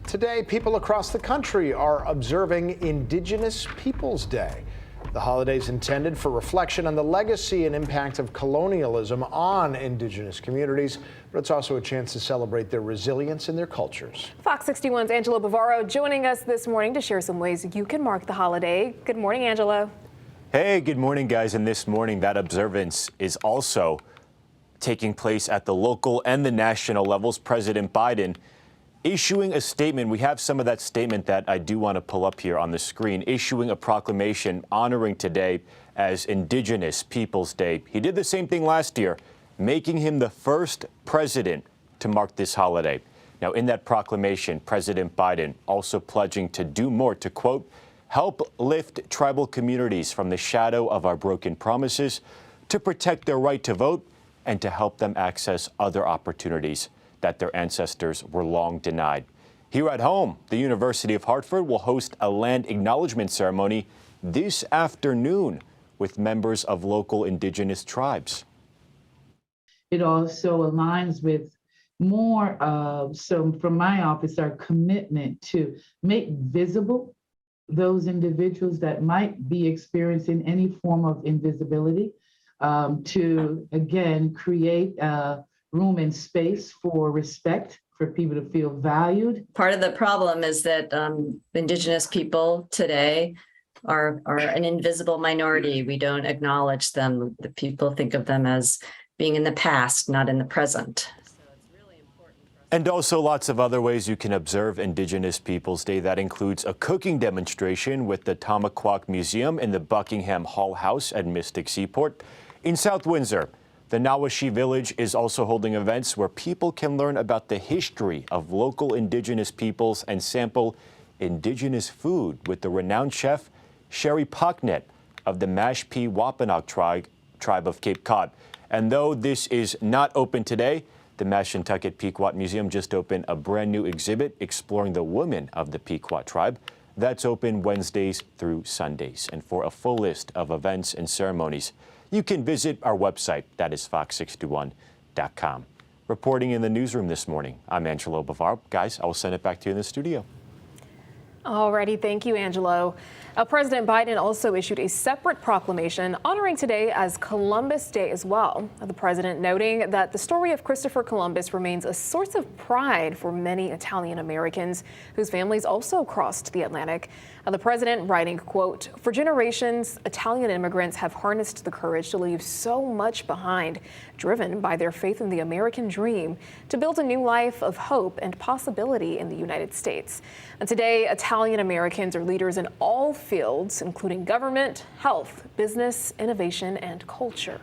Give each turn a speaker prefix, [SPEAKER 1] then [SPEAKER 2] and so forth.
[SPEAKER 1] Today, people across the country are observing Indigenous Peoples Day. The holiday is intended for reflection on the legacy and impact of colonialism on Indigenous communities, but it's also a chance to celebrate their resilience and their cultures.
[SPEAKER 2] Fox 61's Angelo Bavaro joining us this morning to share some ways you can mark the holiday. Good morning, Angelo.
[SPEAKER 3] Hey, good morning, guys. And this morning, that observance is also taking place at the local and the national levels. President Biden issuing a statement. We have some of that statement that I do want to pull up here on the screen, issuing a proclamation honoring today as Indigenous Peoples Day. He did the same thing last year, making him the first president to mark this holiday. Now, in that proclamation, President Biden also pledging to do more to, quote, help lift tribal communities from the shadow of our broken promises, to protect their right to vote, and to help them access other opportunities that their ancestors were long denied. Here at home, the University of Hartford will host a land acknowledgement ceremony this afternoon with members of local Indigenous tribes.
[SPEAKER 4] It also aligns with more from my office, our commitment to make visible those individuals that might be experiencing any form of invisibility, to again create room and space for respect, for people to feel valued.
[SPEAKER 5] Part of the problem is that Indigenous people today are an invisible minority. We don't acknowledge them. The people think of them as being in the past, not in the present.
[SPEAKER 3] And also lots of other ways you can observe Indigenous Peoples Day. That includes a cooking demonstration with the Tamaquac Museum in the Buckingham Hall House at Mystic Seaport. In South Windsor, the Nawashi Village is also holding events where people can learn about the history of local Indigenous peoples and sample Indigenous food with the renowned chef Sherry Pocknet of the Mashpee Wampanoag tribe of Cape Cod. And though this is not open today, the Mashantucket Pequot Museum just opened a brand new exhibit exploring the women of the Pequot tribe. That's open Wednesdays through Sundays. And for a full list of events and ceremonies, you can visit our website, that is fox61.com. Reporting in the newsroom this morning, I'm Angelo Bavaro. Guys, I will send it back to you in the studio.
[SPEAKER 2] Alrighty, thank you, Angelo. President Biden also issued a separate proclamation honoring today as Columbus Day as well. The president noting that the story of Christopher Columbus remains a source of pride for many Italian Americans whose families also crossed the Atlantic. The president writing, quote, for generations, Italian immigrants have harnessed the courage to leave so much behind, driven by their faith in the American dream, to build a new life of hope and possibility in the United States. And today, Italian Americans are leaders in all fields, including government, health, business, innovation, and culture.